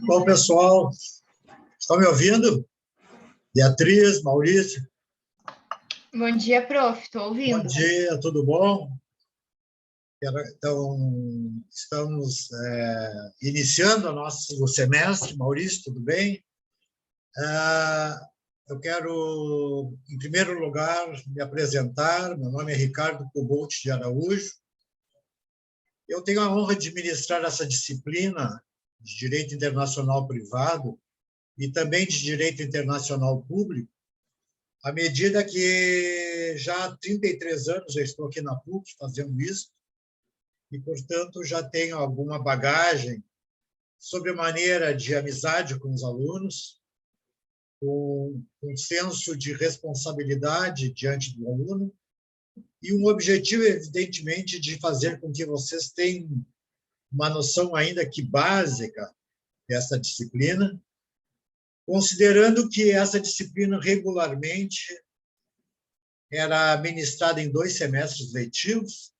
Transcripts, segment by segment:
Bom, pessoal, estão me ouvindo? Beatriz, Maurício? Bom dia, prof. Estou ouvindo. Bom dia, tudo bom? Então, estamos iniciando o nosso semestre. Maurício, tudo bem? Eu quero, em primeiro lugar, me apresentar. Meu nome é Ricardo Cobalt de Araújo. Eu tenho a honra de ministrar essa disciplina de Direito Internacional Privado e também de Direito Internacional Público, à medida que já há 33 anos eu estou aqui na PUC fazendo isso, e, portanto, já tenho alguma bagagem sobre a maneira de amizade com os alunos, com um senso de responsabilidade diante do aluno, e um objetivo, evidentemente, de fazer com que vocês tenham uma noção ainda que básica dessa disciplina, considerando que essa disciplina regularmente era ministrada em 2 semestres letivos,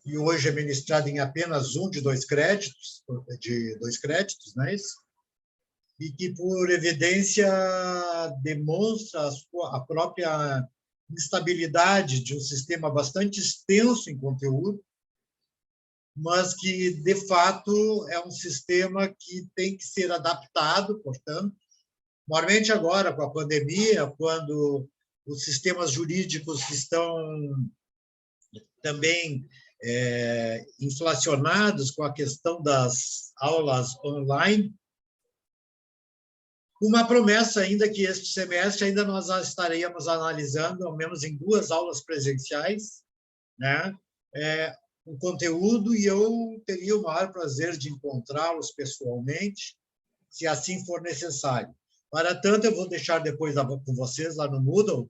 e hoje é ministrada em apenas um de 2 créditos, não é isso? E que, por evidência, demonstra a própria instabilidade de um sistema bastante extenso em conteúdo, mas que, de fato, é um sistema que tem que ser adaptado, portanto. Normalmente agora, com a pandemia, quando os sistemas jurídicos estão também inflacionados com a questão das aulas online, uma promessa ainda que este semestre ainda nós estaremos analisando, ao menos em 2 aulas presenciais, né, o conteúdo, e eu teria o maior prazer de encontrá-los pessoalmente, se assim for necessário. Para tanto, eu vou deixar depois com vocês lá no Moodle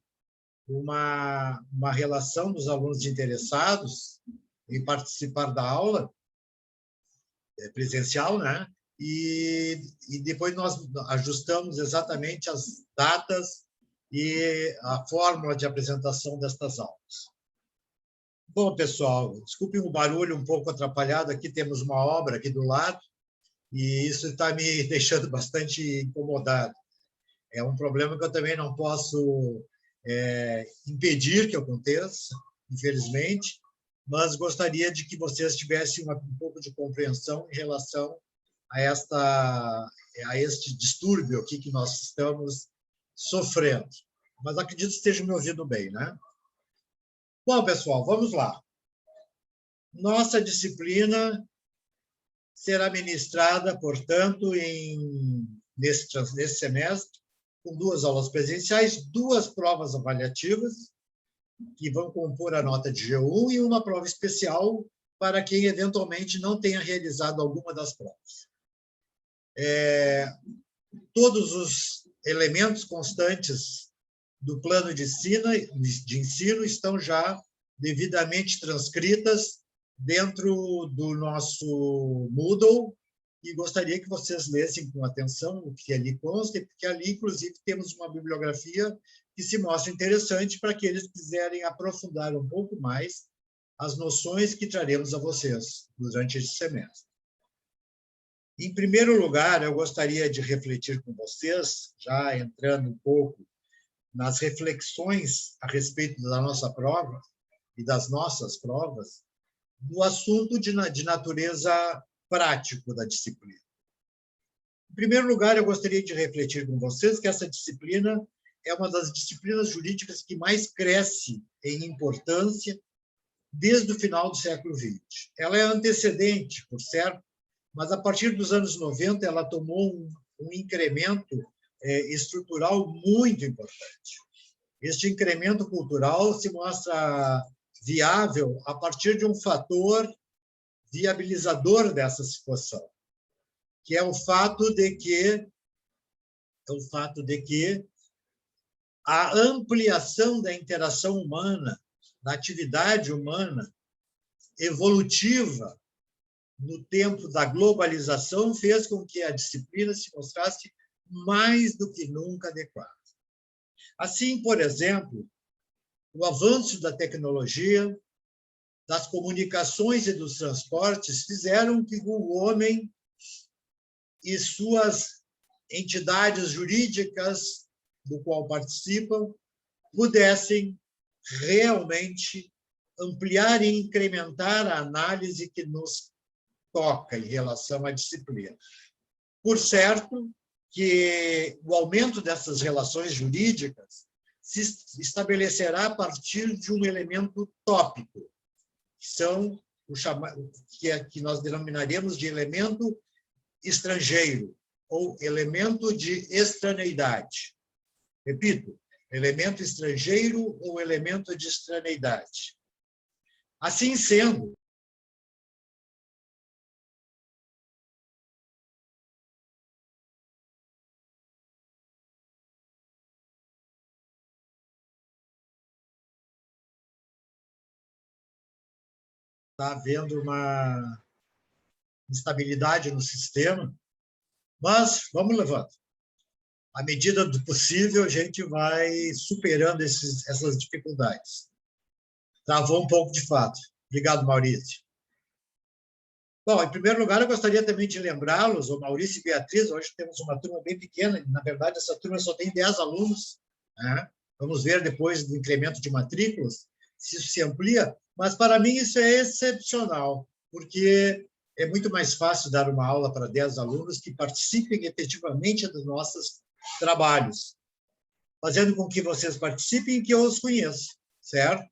uma relação dos alunos interessados em participar da aula presencial, né? E depois nós ajustamos exatamente as datas e a fórmula de apresentação destas aulas. Bom, pessoal, desculpem o barulho um pouco atrapalhado, aqui temos uma obra aqui do lado, e isso está me deixando bastante incomodado. É um problema que eu também não posso impedir que aconteça, infelizmente, mas gostaria de que vocês tivessem um pouco de compreensão em relação a este distúrbio aqui que nós estamos sofrendo. Mas acredito que estejam me ouvindo bem, né? Bom, pessoal, vamos lá. Nossa disciplina será ministrada, portanto, nesse semestre, com 2 aulas presenciais, 2 provas avaliativas, que vão compor a nota de G1, e uma prova especial para quem, eventualmente, não tenha realizado alguma das provas. Todos os elementos constantes do plano de ensino estão já devidamente transcritas dentro do nosso Moodle, e gostaria que vocês lessem com atenção o que ali consta, porque ali, inclusive, temos uma bibliografia que se mostra interessante para aqueles que quiserem aprofundar um pouco mais as noções que traremos a vocês durante este semestre. Em primeiro lugar, eu gostaria de refletir com vocês, já entrando um pouco nas reflexões a respeito da nossa prova e das nossas provas, do assunto de natureza prático da disciplina. Em primeiro lugar, eu gostaria de refletir com vocês que essa disciplina é uma das disciplinas jurídicas que mais cresce em importância desde o final do século XX. Ela é antecedente, por certo, mas a partir dos anos 90 ela tomou um incremento estrutural muito importante. Este incremento cultural se mostra viável a partir de um fator viabilizador dessa situação, que é o fato de que a ampliação da interação humana, da atividade humana evolutiva no tempo da globalização fez com que a disciplina se mostrasse mais do que nunca adequada. Assim, por exemplo, o avanço da tecnologia, das comunicações e dos transportes fizeram que o homem e suas entidades jurídicas do qual participam pudessem realmente ampliar e incrementar a análise que nos toca em relação à disciplina. Por certo que o aumento dessas relações jurídicas se estabelecerá a partir de um elemento tópico, que nós denominaremos de elemento estrangeiro, ou elemento de estraneidade. Repito, elemento estrangeiro ou elemento de estraneidade. Assim sendo, está havendo uma instabilidade no sistema, mas vamos levando. À medida do possível, a gente vai superando essas dificuldades. Travou um pouco de fato. Obrigado, Maurício. Bom, em primeiro lugar, eu gostaria também de lembrá-los, o Maurício e Beatriz, hoje temos uma turma bem pequena, na verdade, essa turma só tem 10 alunos, né? Vamos ver depois do incremento de matrículas, se isso se amplia, mas para mim isso é excepcional, porque é muito mais fácil dar uma aula para 10 alunos que participem efetivamente dos nossos trabalhos, fazendo com que vocês participem e que eu os conheça, certo?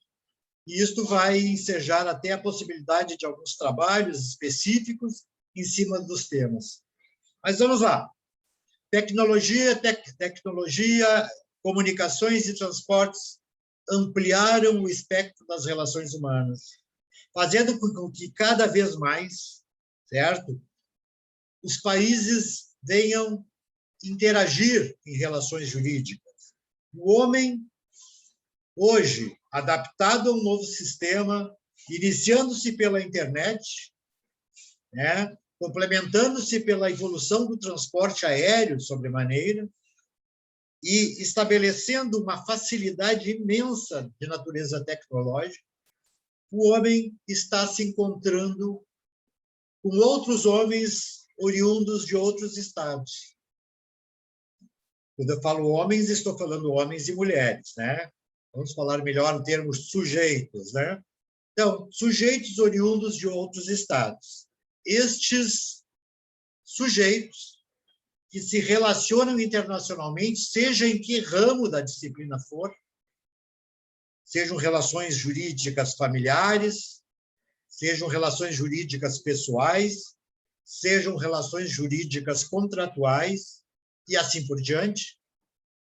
E isto vai ensejar até a possibilidade de alguns trabalhos específicos em cima dos temas. Mas vamos lá. Tecnologia, comunicações e transportes ampliaram o espectro das relações humanas, fazendo com que cada vez mais, certo, os países venham interagir em relações jurídicas. O homem, hoje, adaptado a um novo sistema, iniciando-se pela internet, né, complementando-se pela evolução do transporte aéreo, sobremaneira, e estabelecendo uma facilidade imensa de natureza tecnológica, o homem está se encontrando com outros homens oriundos de outros estados. Quando eu falo homens, estou falando homens e mulheres, né? Vamos falar melhor em termos sujeitos, né? Então, sujeitos oriundos de outros estados. Estes sujeitos que se relacionam internacionalmente, seja em que ramo da disciplina for, sejam relações jurídicas familiares, sejam relações jurídicas pessoais, sejam relações jurídicas contratuais, e assim por diante,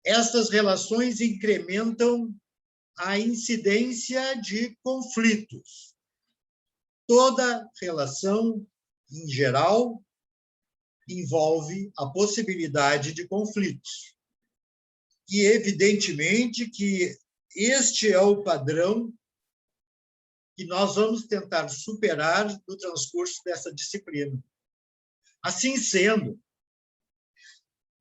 estas relações incrementam a incidência de conflitos. Toda relação, em geral, envolve a possibilidade de conflitos. E, evidentemente, que este é o padrão que nós vamos tentar superar no transcurso dessa disciplina. Assim sendo,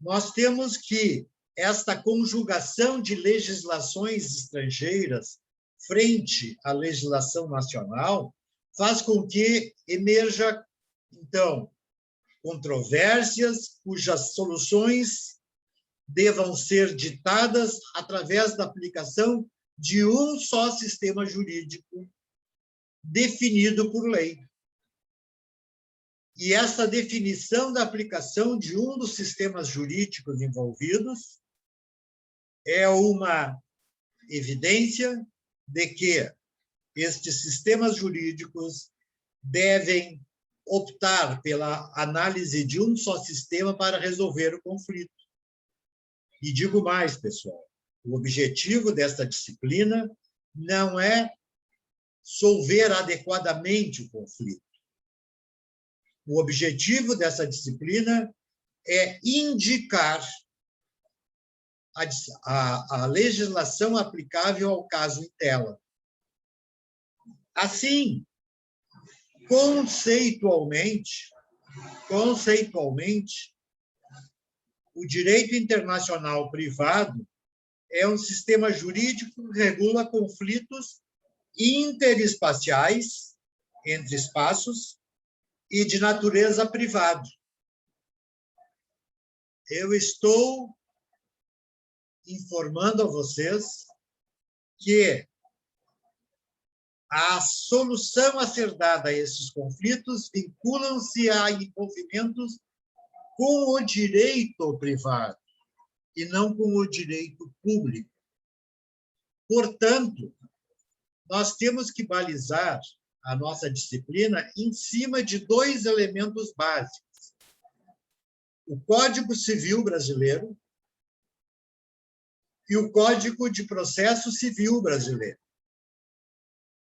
nós temos que esta conjugação de legislações estrangeiras frente à legislação nacional faz com que emerja, então, controvérsias cujas soluções devam ser ditadas através da aplicação de um só sistema jurídico definido por lei. E essa definição da aplicação de um dos sistemas jurídicos envolvidos é uma evidência de que estes sistemas jurídicos devem optar pela análise de um só sistema para resolver o conflito. E digo mais, pessoal, o objetivo desta disciplina não é solver adequadamente o conflito. O objetivo dessa disciplina é indicar a legislação aplicável ao caso em tela. Assim, conceitualmente, o direito internacional privado é um sistema jurídico que regula conflitos interespaciais entre espaços e de natureza privada. Eu estou informando a vocês que a solução a ser dada a esses conflitos vinculam-se a envolvimentos com o direito privado e não com o direito público. Portanto, nós temos que balizar a nossa disciplina em cima de dois elementos básicos: o Código Civil Brasileiro e o Código de Processo Civil Brasileiro.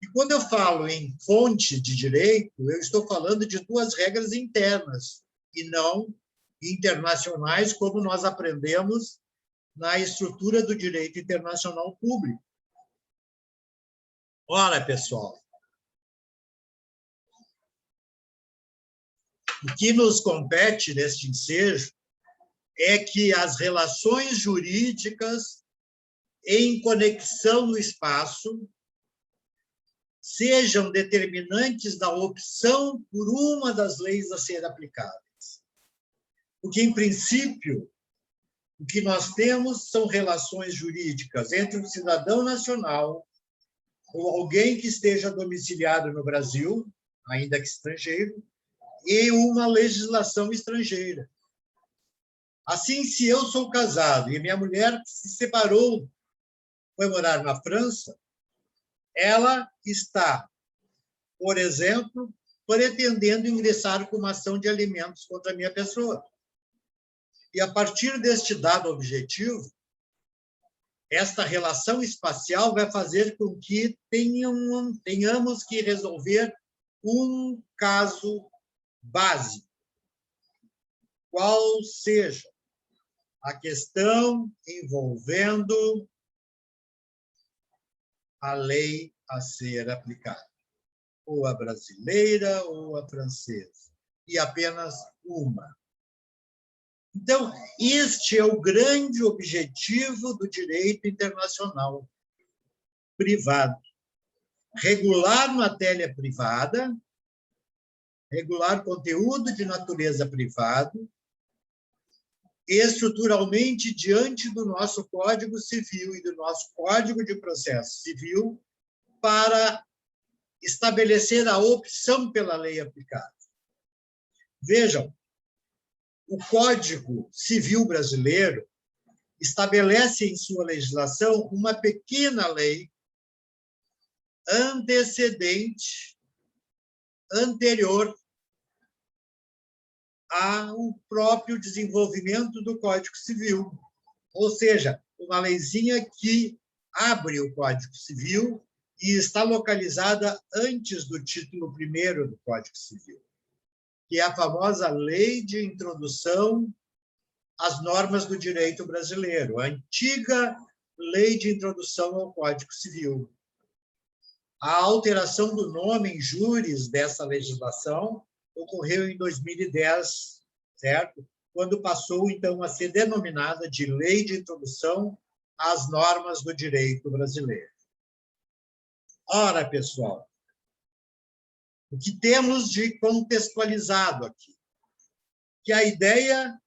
E quando eu falo em fonte de direito, eu estou falando de duas regras internas e não internacionais, como nós aprendemos na estrutura do direito internacional público. Ora, pessoal, o que nos compete neste ensejo é que as relações jurídicas em conexão no espaço sejam determinantes da opção por uma das leis a ser aplicáveis. Porque, em princípio, o que nós temos são relações jurídicas entre um cidadão nacional ou alguém que esteja domiciliado no Brasil, ainda que estrangeiro, e uma legislação estrangeira. Assim, se eu sou casado e minha mulher se separou, foi morar na França, ela está, por exemplo, pretendendo ingressar com uma ação de alimentos contra a minha pessoa. E, a partir deste dado objetivo, esta relação espacial vai fazer com que tenhamos que resolver um caso básico, qual seja a questão envolvendo a lei a ser aplicada, ou a brasileira ou a francesa, e apenas uma. Então, este é o grande objetivo do direito internacional privado: regular matéria privada, regular conteúdo de natureza privada, estruturalmente diante do nosso Código Civil e do nosso Código de Processo Civil, para estabelecer a opção pela lei aplicada. Vejam, o Código Civil brasileiro estabelece em sua legislação uma pequena lei antecedente, anterior ao próprio desenvolvimento do Código Civil, ou seja, uma leizinha que abre o Código Civil e está localizada antes do título 1º do Código Civil, que é a famosa Lei de Introdução às Normas do Direito Brasileiro, a antiga Lei de Introdução ao Código Civil. A alteração do nome em júris dessa legislação ocorreu em 2010, certo? Quando passou, então, a ser denominada de Lei de Introdução às Normas do Direito Brasileiro. Ora, pessoal, o que temos de contextualizado aqui? Que a ideia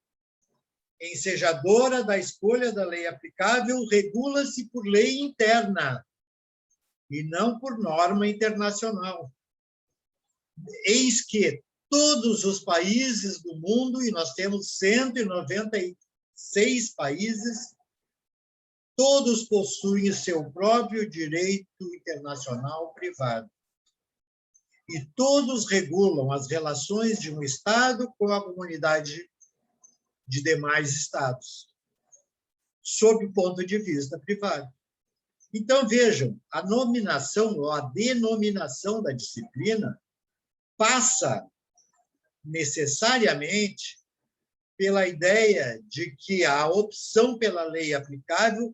ensejadora da escolha da lei aplicável regula-se por lei interna e não por norma internacional. Eis que todos os países do mundo, e nós temos 196 países, todos possuem seu próprio direito internacional privado. E todos regulam as relações de um Estado com a comunidade de demais Estados, sob o ponto de vista privado. Então, vejam, a nominação ou a denominação da disciplina passa necessariamente pela ideia de que a opção pela lei aplicável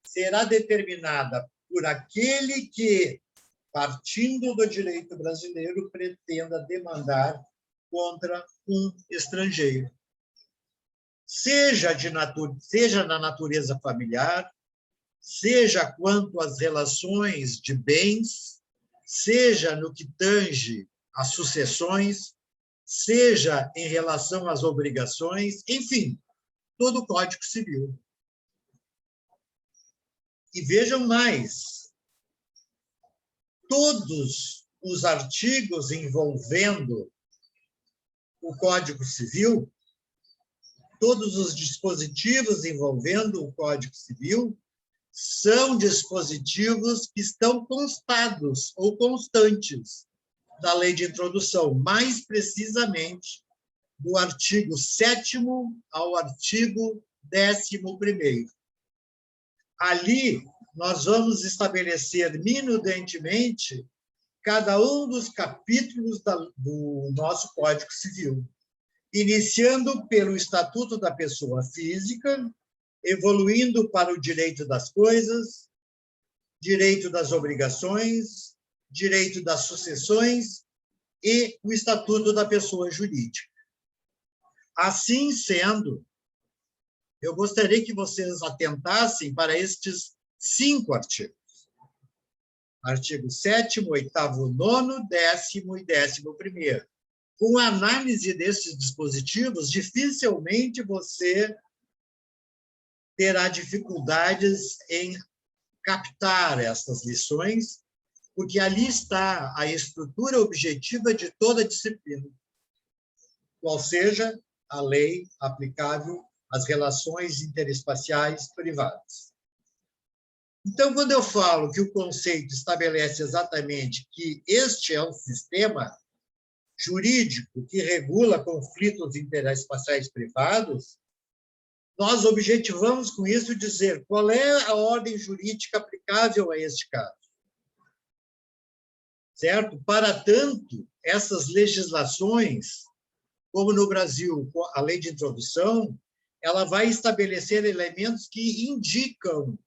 será determinada por aquele que, partindo do direito brasileiro, pretenda demandar contra um estrangeiro. Seja na natureza familiar, seja quanto às relações de bens, seja no que tange às sucessões, seja em relação às obrigações, enfim, todo o Código Civil. E vejam mais, todos os artigos envolvendo o Código Civil, todos os dispositivos envolvendo o Código Civil, são dispositivos que estão constados ou constantes da Lei de Introdução, mais precisamente do artigo 7º ao artigo 11º. Ali, nós vamos estabelecer minudentemente cada um dos capítulos do nosso Código Civil, iniciando pelo Estatuto da Pessoa Física, evoluindo para o direito das coisas, direito das obrigações, direito das sucessões e o Estatuto da Pessoa Jurídica. Assim sendo, eu gostaria que vocês atentassem para estes 5 artigos. Artigo 7º, 8º, 9º, 10º e 11º. Com a análise desses dispositivos, dificilmente você terá dificuldades em captar essas lições, porque ali está a estrutura objetiva de toda a disciplina, qual seja a lei aplicável às relações interespaciais privadas. Então, quando eu falo que o conceito estabelece exatamente que este é um sistema jurídico que regula conflitos interespaciais privados, nós objetivamos com isso dizer qual é a ordem jurídica aplicável a este caso. Certo? Para tanto, essas legislações, como no Brasil, a Lei de Introdução, ela vai estabelecer elementos que indicam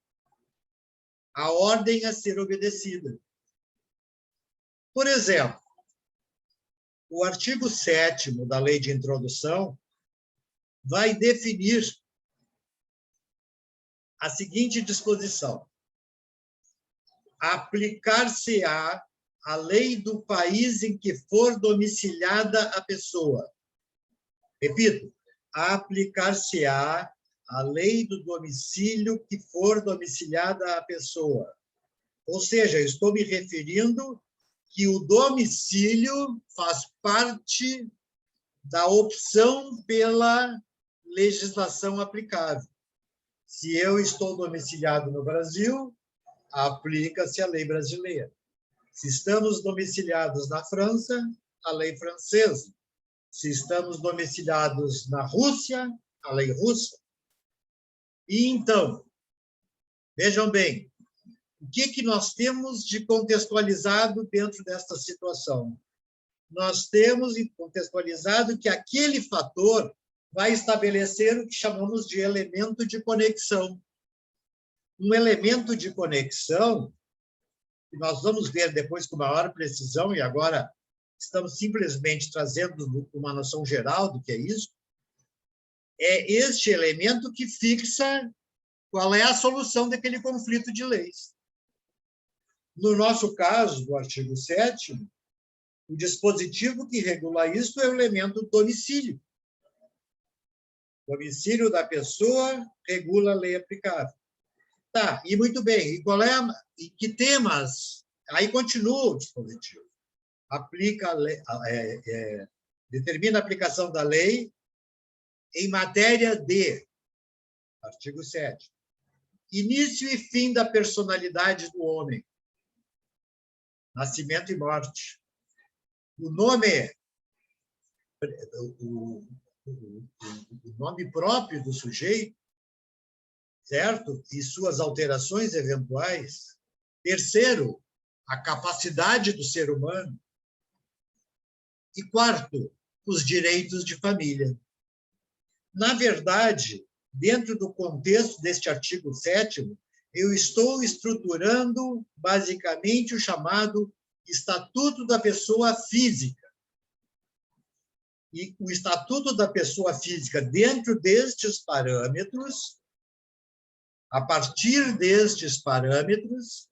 a ordem a ser obedecida. Por exemplo, o artigo 7º da Lei de Introdução vai definir a seguinte disposição: aplicar-se-á a lei do país em que for domiciliada a pessoa. Repito, aplicar-se-á a lei do domicílio que for domiciliada a pessoa. Ou seja, estou me referindo que o domicílio faz parte da opção pela legislação aplicável. Se eu estou domiciliado no Brasil, aplica-se a lei brasileira. Se estamos domiciliados na França, a lei francesa. Se estamos domiciliados na Rússia, a lei russa. E então, vejam bem, o que nós temos de contextualizado dentro desta situação? Nós temos contextualizado que aquele fator vai estabelecer o que chamamos de elemento de conexão. Um elemento de conexão que nós vamos ver depois com maior precisão, e agora estamos simplesmente trazendo uma noção geral do que é isso, é este elemento que fixa qual é a solução daquele conflito de leis. No nosso caso, do artigo 7º, o dispositivo que regula isso é o elemento domicílio. O domicílio da pessoa regula a lei aplicável. Tá, e muito bem. E qual é e que temas? Aí continua o dispositivo. Aplica a lei, determina a aplicação da lei em matéria de, artigo 7º, início e fim da personalidade do homem, nascimento e morte. O nome, o nome próprio do sujeito, certo? E suas alterações eventuais. Terceiro, a capacidade do ser humano. E quarto, os direitos de família. Na verdade, dentro do contexto deste artigo 7º, eu estou estruturando, basicamente, o chamado Estatuto da Pessoa Física. E o Estatuto da Pessoa Física, dentro destes parâmetros, a partir destes parâmetros,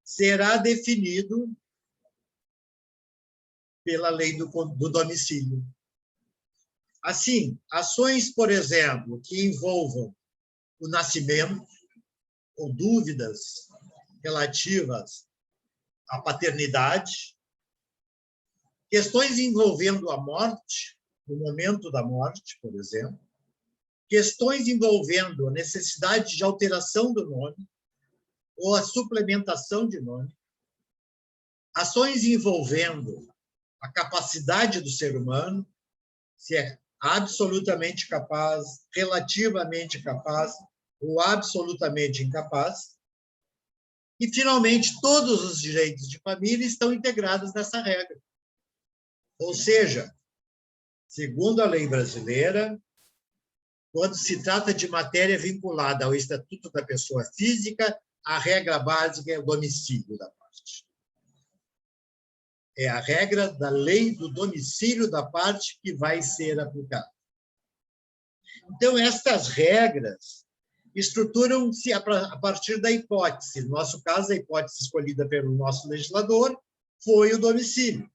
será definido pela lei do domicílio. Assim, ações, por exemplo, que envolvam o nascimento ou dúvidas relativas à paternidade, questões envolvendo a morte, no momento da morte, por exemplo, questões envolvendo a necessidade de alteração do nome ou a suplementação de nome, ações envolvendo a capacidade do ser humano, se é absolutamente capaz, relativamente capaz ou absolutamente incapaz. E, finalmente, todos os direitos de família estão integrados nessa regra. Ou seja, segundo a lei brasileira, quando se trata de matéria vinculada ao Estatuto da Pessoa Física, a regra básica é o domicílio da parte. É a regra da lei do domicílio da parte que vai ser aplicada. Então, estas regras estruturam-se a partir da hipótese. No nosso caso, a hipótese escolhida pelo nosso legislador foi o domicílio.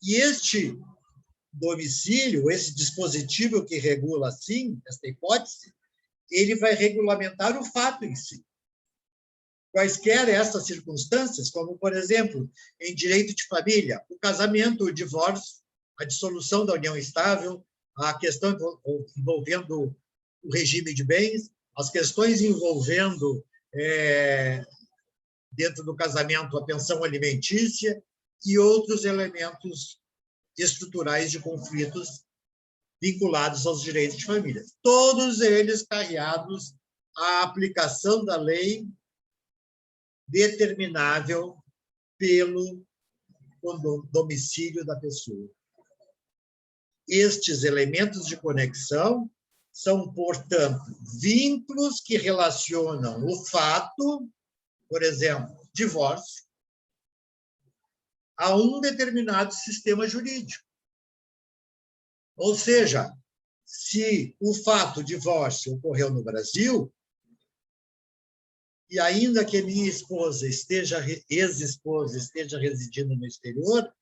E este domicílio, esse dispositivo que regula, assim, esta hipótese, ele vai regulamentar o fato em si. Quaisquer essas circunstâncias, como, por exemplo, em direito de família, o casamento, o divórcio, a dissolução da união estável, a questão envolvendo o regime de bens, as questões envolvendo, dentro do casamento, a pensão alimentícia e outros elementos estruturais de conflitos vinculados aos direitos de família. Todos eles carreados à aplicação da lei determinável pelo domicílio da pessoa. Estes elementos de conexão são, portanto, vínculos que relacionam o fato, por exemplo, divórcio, a um determinado sistema jurídico. Ou seja, se o fato divórcio ocorreu no Brasil, e ainda que minha esposa ex-esposa esteja residindo no exterior,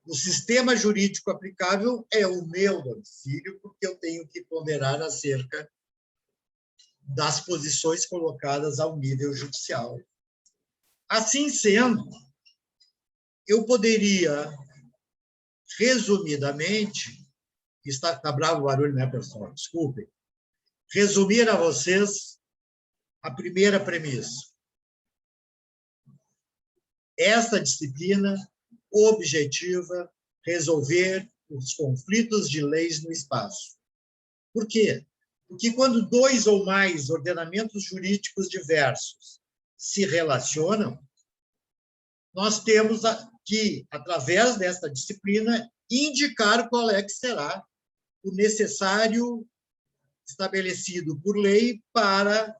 o sistema jurídico aplicável é o meu domicílio, porque eu tenho que ponderar acerca das posições colocadas ao nível judicial. Assim sendo, eu poderia, resumidamente, está bravo o barulho, né, pessoal? Desculpem. Resumir a vocês a primeira premissa. Esta disciplina objetiva resolver os conflitos de leis no espaço. Por quê? Porque quando dois ou mais ordenamentos jurídicos diversos se relacionam, nós temos que, através desta disciplina, indicar qual é que será o necessário estabelecido por lei para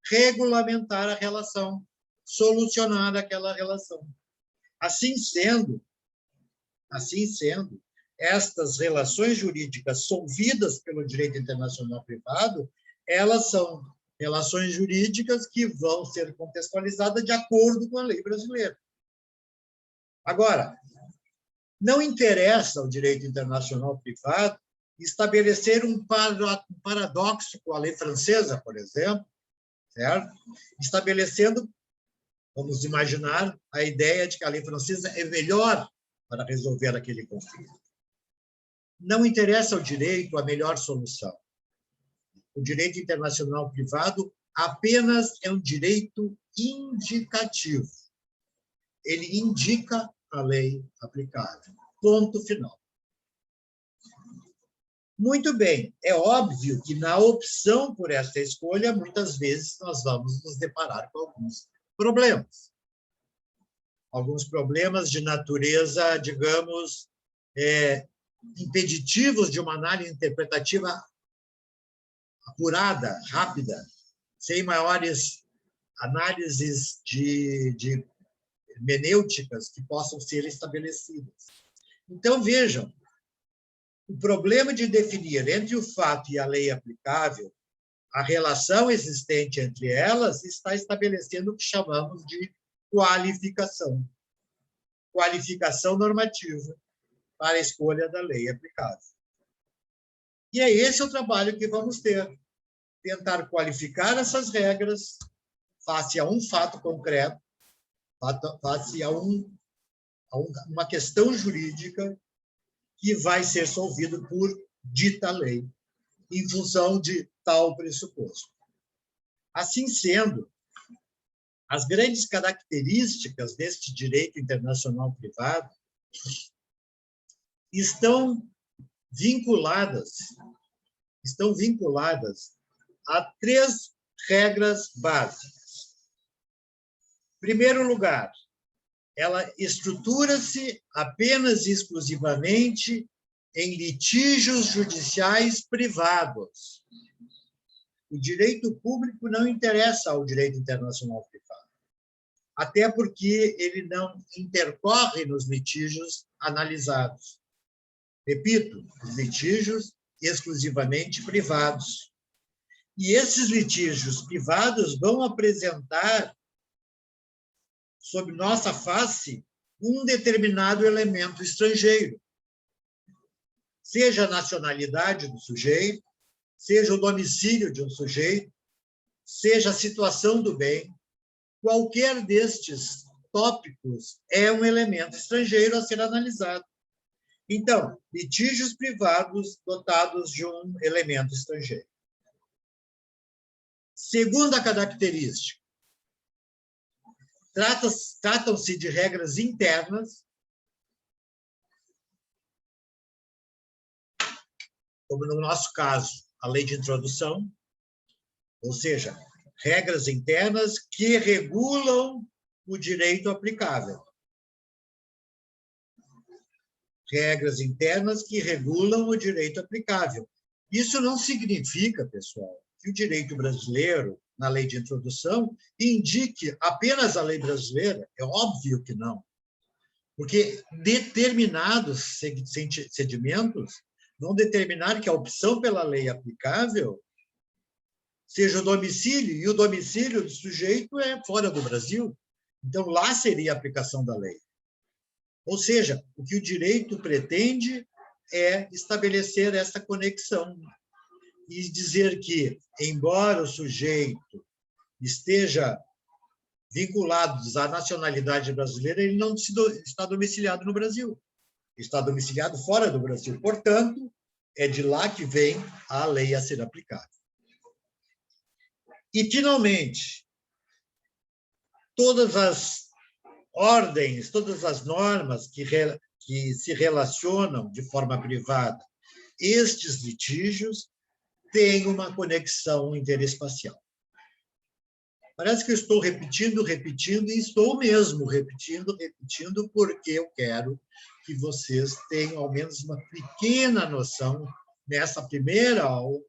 regulamentar a relação solucionar aquela relação. Assim sendo, estas relações jurídicas solvidas pelo direito internacional privado, elas são relações jurídicas que vão ser contextualizadas de acordo com a lei brasileira. Agora, não interessa ao direito internacional privado estabelecer um paradoxo com a lei francesa, por exemplo, certo? Estabelecendo, vamos imaginar, a ideia de que a lei francesa é melhor para resolver aquele conflito. Não interessa ao direito a melhor solução. O direito internacional privado apenas é um direito indicativo. Ele indica a lei aplicável. Ponto final. Muito bem, é óbvio que na opção por esta escolha, muitas vezes nós vamos nos deparar com alguns problemas. Alguns problemas de natureza, digamos, impeditivos de uma análise interpretativa apurada, rápida, sem maiores análises de hermenêuticas que possam ser estabelecidas. Então, vejam, o problema de definir entre o fato e a lei aplicável, a relação existente entre elas está estabelecendo o que chamamos de qualificação. Qualificação normativa para a escolha da lei aplicável. E é esse o trabalho que vamos ter. Tentar qualificar essas regras face a um fato concreto, face a uma questão jurídica que vai ser solvido por dita lei, em função de tal pressuposto. Assim sendo, as grandes características deste direito internacional privado estão vinculadas a 3 regras básicas. Em primeiro lugar, ela estrutura-se apenas e exclusivamente em litígios judiciais privados. O direito público não interessa ao direito internacional privado, até porque ele não intercorre nos litígios analisados. Repito, os litígios exclusivamente privados. E esses litígios privados vão apresentar sob nossa face um determinado elemento estrangeiro, seja a nacionalidade do sujeito, seja o domicílio de um sujeito, seja a situação do bem, qualquer destes tópicos é um elemento estrangeiro a ser analisado. Então, litígios privados dotados de um elemento estrangeiro. Segunda característica, tratam-se de regras internas, como no nosso caso, a lei de introdução, ou seja, regras internas que regulam o direito aplicável. Regras internas que regulam o direito aplicável. Isso não significa, pessoal, que o direito brasileiro, na lei de introdução, indique apenas a lei brasileira. É óbvio que não. Porque determinados sedimentos vão determinar que a opção pela lei aplicável seja o domicílio, e o domicílio do sujeito é fora do Brasil. Então, lá seria a aplicação da lei. Ou seja, o que o direito pretende é estabelecer essa conexão e dizer que, embora o sujeito esteja vinculado à nacionalidade brasileira, ele não está domiciliado no Brasil, está domiciliado fora do Brasil. Portanto, é de lá que vem a lei a ser aplicada. E, finalmente, todas as ordens, todas as normas que se relacionam de forma privada, estes litígios têm uma conexão interespacial. Parece que eu estou repetindo, e estou mesmo repetindo, porque eu quero que vocês tenham ao menos uma pequena noção, nessa primeira aula,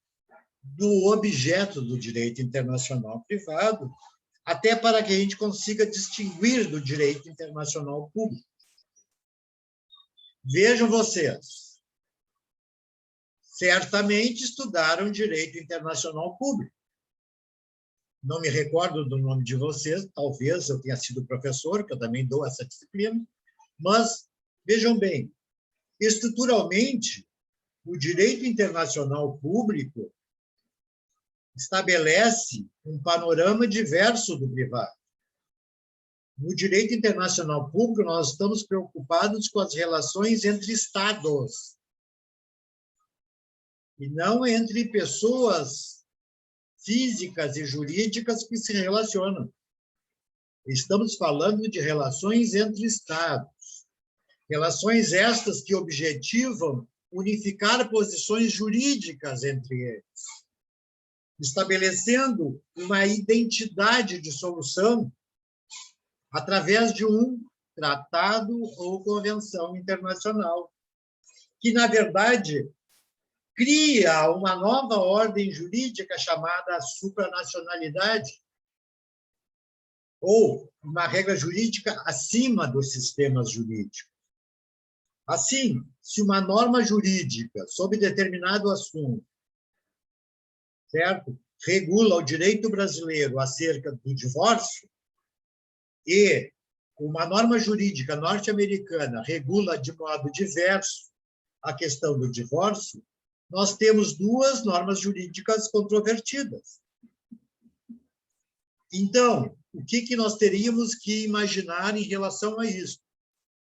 do objeto do direito internacional privado, até para que a gente consiga distinguir do direito internacional público. Vejam vocês, certamente estudaram direito internacional público. Não me recordo do nome de vocês, talvez eu tenha sido professor, que eu também dou essa disciplina, mas vejam bem, estruturalmente, o direito internacional público estabelece um panorama diverso do privado. No direito internacional público, nós estamos preocupados com as relações entre Estados, e não entre pessoas físicas e jurídicas que se relacionam. Estamos falando de relações entre Estados. Relações estas que objetivam unificar posições jurídicas entre eles, estabelecendo uma identidade de solução através de um tratado ou convenção internacional, que, na verdade, cria uma nova ordem jurídica chamada supranacionalidade, ou uma regra jurídica acima dos sistemas jurídicos. Assim, se uma norma jurídica sobre determinado assunto, certo, regula o direito brasileiro acerca do divórcio, e uma norma jurídica norte-americana regula de modo diverso a questão do divórcio, nós temos duas normas jurídicas controvertidas. Então, o que nós teríamos que imaginar em relação a isso?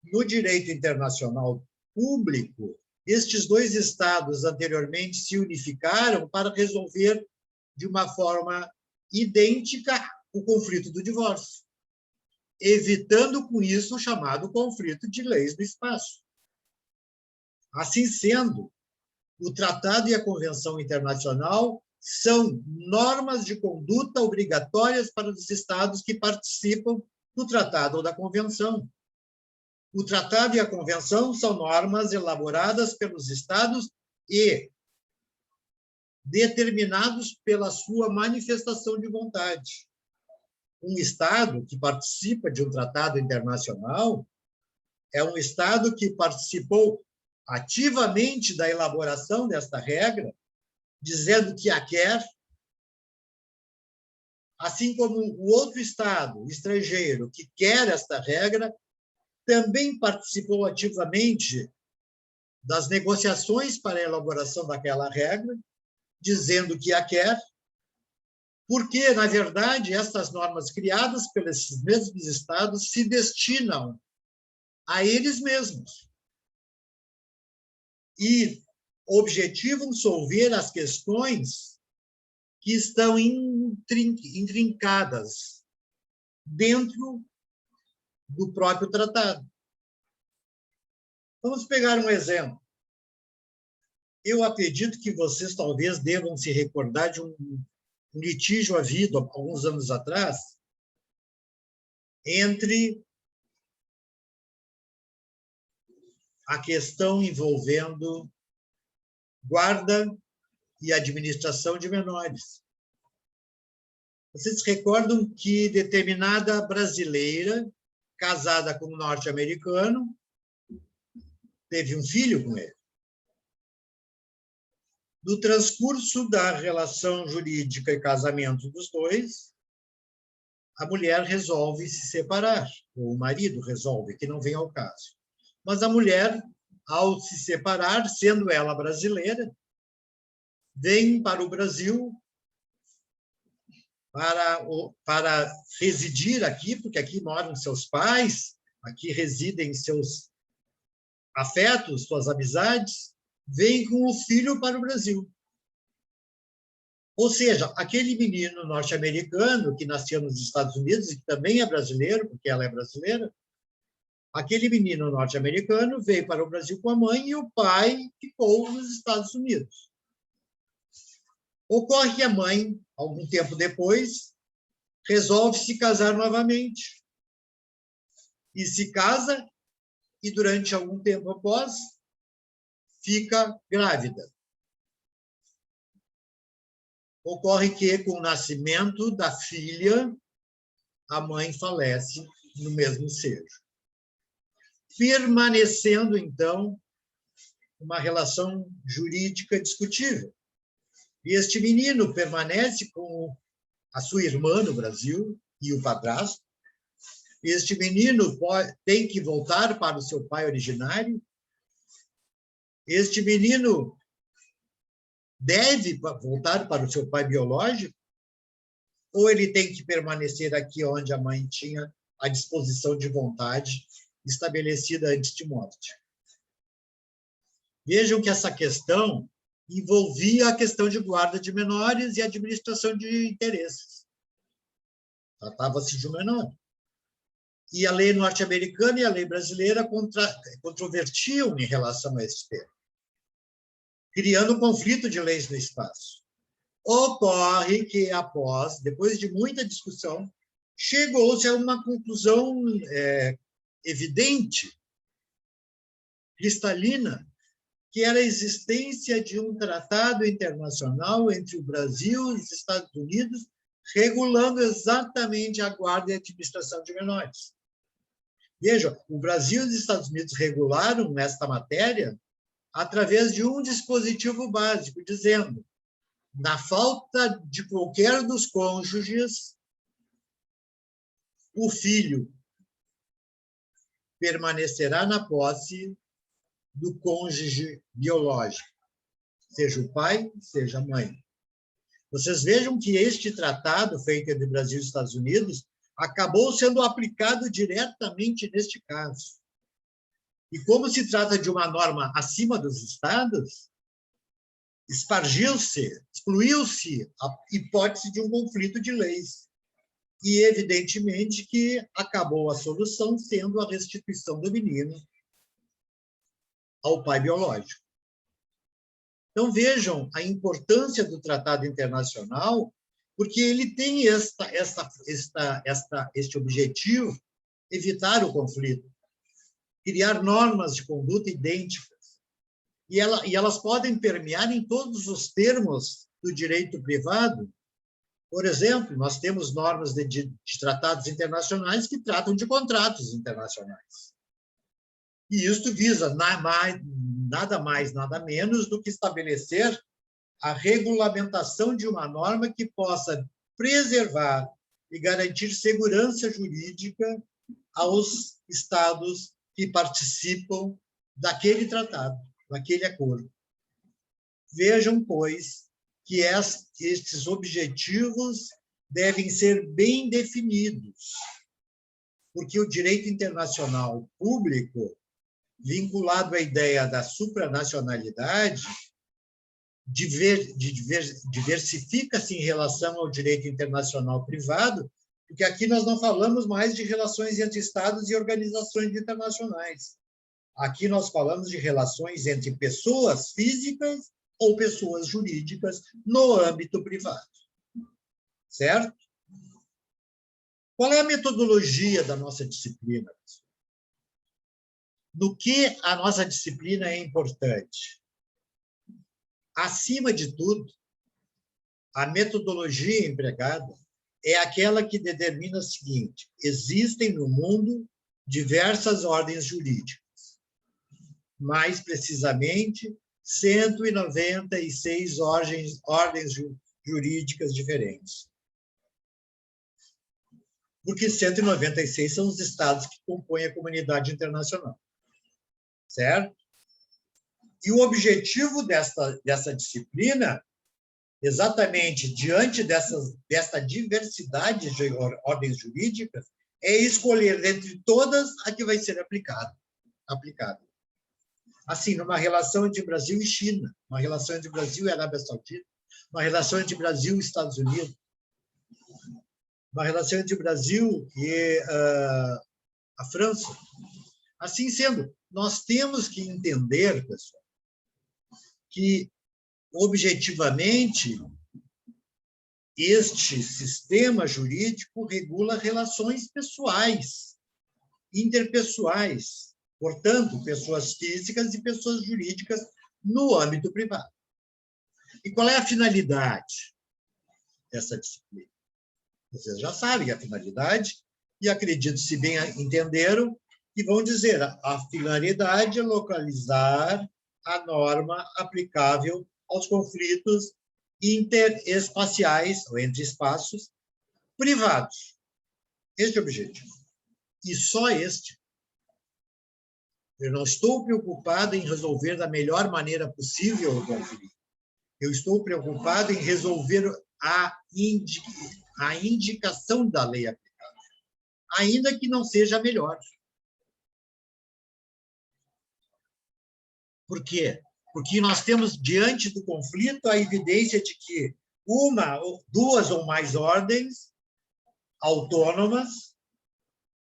No direito internacional público, estes dois estados anteriormente se unificaram para resolver de uma forma idêntica o conflito do divórcio, evitando com isso o chamado conflito de leis do espaço. Assim sendo, o Tratado e a Convenção Internacional são normas de conduta obrigatórias para os Estados que participam do Tratado ou da Convenção. O Tratado e a Convenção são normas elaboradas pelos Estados e determinados pela sua manifestação de vontade. Um Estado que participa de um tratado internacional é um Estado que participou ativamente da elaboração desta regra, dizendo que a quer, assim como o outro Estado estrangeiro que quer esta regra, também participou ativamente das negociações para a elaboração daquela regra, dizendo que a quer, porque, na verdade, estas normas criadas pelos mesmos Estados se destinam a eles mesmos e objetivam solver as questões que estão intrincadas dentro do próprio tratado. Vamos pegar um exemplo. Eu acredito que vocês talvez devam se recordar de um litígio havido há alguns anos atrás entre a questão envolvendo guarda e administração de menores. Vocês se recordam que determinada brasileira, casada com um norte-americano, teve um filho com ele. No transcurso da relação jurídica e casamento dos dois, a mulher resolve se separar, ou o marido resolve, que não vem ao caso. Mas a mulher, ao se separar, sendo ela brasileira, vem para o Brasil para residir aqui, porque aqui moram seus pais, aqui residem seus afetos, suas amizades, vem com o filho para o Brasil. Ou seja, aquele menino norte-americano que nasceu nos Estados Unidos e que também é brasileiro, porque ela é brasileira, aquele menino norte-americano veio para o Brasil com a mãe e o pai ficou nos Estados Unidos. Ocorre que a mãe, algum tempo depois, resolve se casar novamente. E se casa, e durante algum tempo após, fica grávida. Ocorre que, com o nascimento da filha, a mãe falece no mesmo seio, permanecendo, então, uma relação jurídica discutível. E este menino permanece com a sua irmã no Brasil e o padrasto. Este menino tem que voltar para o seu pai originário. Este menino deve voltar para o seu pai biológico, ou ele tem que permanecer aqui onde a mãe tinha a disposição de vontade estabelecida antes de morte. Vejam que essa questão envolvia a questão de guarda de menores e administração de interesses. Tratava-se de um menor. E a lei norte-americana e a lei brasileira controvertiam em relação a esse tema, criando um conflito de leis no espaço. Ocorre que, depois de muita discussão, chegou-se a uma conclusão evidente, cristalina, que era a existência de um tratado internacional entre o Brasil e os Estados Unidos, regulando exatamente a guarda e a administração de menores. Veja, o Brasil e os Estados Unidos regularam esta matéria através de um dispositivo básico, dizendo: na falta de qualquer dos cônjuges, o filho permanecerá na posse do cônjuge biológico, seja o pai, seja a mãe. Vocês vejam que este tratado, feito entre Brasil e Estados Unidos, acabou sendo aplicado diretamente neste caso. E como se trata de uma norma acima dos estados, excluiu-se a hipótese de um conflito de leis. E, evidentemente, que acabou a solução sendo a restituição do menino ao pai biológico. Então, vejam a importância do tratado internacional, porque ele tem este objetivo, evitar o conflito, criar normas de conduta idênticas. E elas podem permear em todos os termos do direito privado. Por exemplo, nós temos normas de tratados internacionais que tratam de contratos internacionais. E isto visa nada mais, nada menos do que estabelecer a regulamentação de uma norma que possa preservar e garantir segurança jurídica aos estados que participam daquele tratado, daquele acordo. Vejam, pois, que estes objetivos devem ser bem definidos, porque o direito internacional público, vinculado à ideia da supranacionalidade, diversifica-se em relação ao direito internacional privado, porque aqui nós não falamos mais de relações entre estados e organizações internacionais. Aqui nós falamos de relações entre pessoas físicas ou pessoas jurídicas no âmbito privado. Certo? Qual é a metodologia da nossa disciplina? No que a nossa disciplina é importante? Acima de tudo, a metodologia empregada é aquela que determina o seguinte: existem no mundo diversas ordens jurídicas, mais precisamente 196 ordens jurídicas diferentes. Porque 196 são os estados que compõem a comunidade internacional. Certo? E o objetivo dessa disciplina, exatamente diante dessa diversidade de ordens jurídicas, é escolher entre todas a que vai ser aplicada. Assim, numa relação entre Brasil e China, uma relação entre Brasil e Arábia Saudita, uma relação entre Brasil e Estados Unidos, uma relação entre Brasil e a França. Assim sendo, nós temos que entender, pessoal, que, objetivamente, este sistema jurídico regula relações pessoais, interpessoais, portanto, pessoas físicas e pessoas jurídicas no âmbito privado. E qual é a finalidade dessa disciplina? Vocês já sabem a finalidade e acredito, se bem entenderam, que vão dizer a finalidade é localizar a norma aplicável aos conflitos interespaciais, ou entre espaços, privados. Este é o objetivo. E só este. Eu não estou preocupado em resolver da melhor maneira possível o conflito. Eu estou preocupado em resolver a indicação da lei aplicável, ainda que não seja a melhor. Por quê? Porque nós temos, diante do conflito, a evidência de que uma, duas ou mais ordens autônomas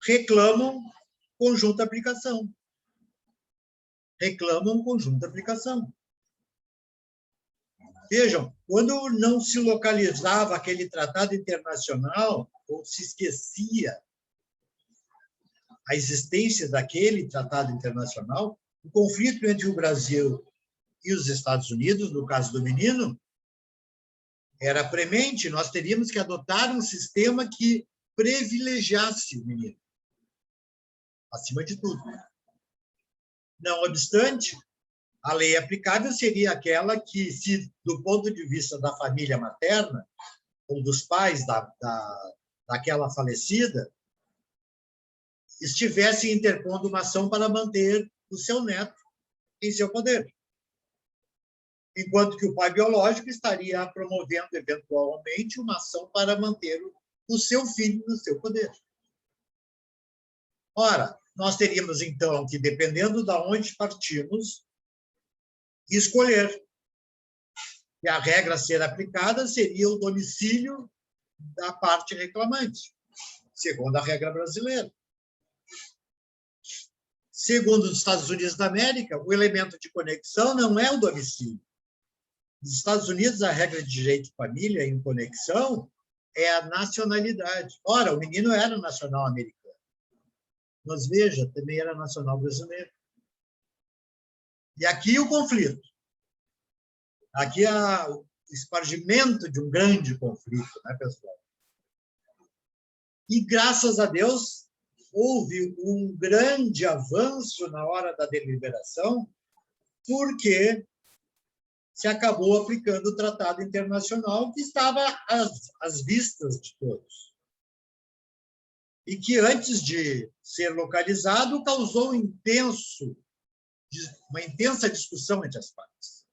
reclamam conjunta aplicação. Reclamam conjunta aplicação. Vejam, quando não se localizava aquele tratado internacional, ou se esquecia a existência daquele tratado internacional, o conflito entre o Brasil e os Estados Unidos, no caso do menino, era premente. Nós teríamos que adotar um sistema que privilegiasse o menino, acima de tudo. Não obstante, a lei aplicável seria aquela que, se do ponto de vista da família materna, ou dos pais daquela falecida, estivesse interpondo uma ação para manter o seu neto em seu poder. Enquanto que o pai biológico estaria promovendo, eventualmente, uma ação para manter o seu filho no seu poder. Ora, nós teríamos, então, que, dependendo de onde partimos, escolher. E a regra a ser aplicada seria o domicílio da parte reclamante, segundo a regra brasileira. Segundo os Estados Unidos da América, o elemento de conexão não é o domicílio. Nos Estados Unidos, a regra de direito de família em conexão é a nacionalidade. Ora, o menino era nacional americano. Mas veja, também era nacional brasileiro. E aqui o conflito. Aqui há o espargimento de um grande conflito, né, pessoal? E, graças a Deus, houve um grande avanço na hora da deliberação, porque se acabou aplicando o tratado internacional que estava às vistas de todos. E que, antes de ser localizado, causou uma intensa discussão entre as partes,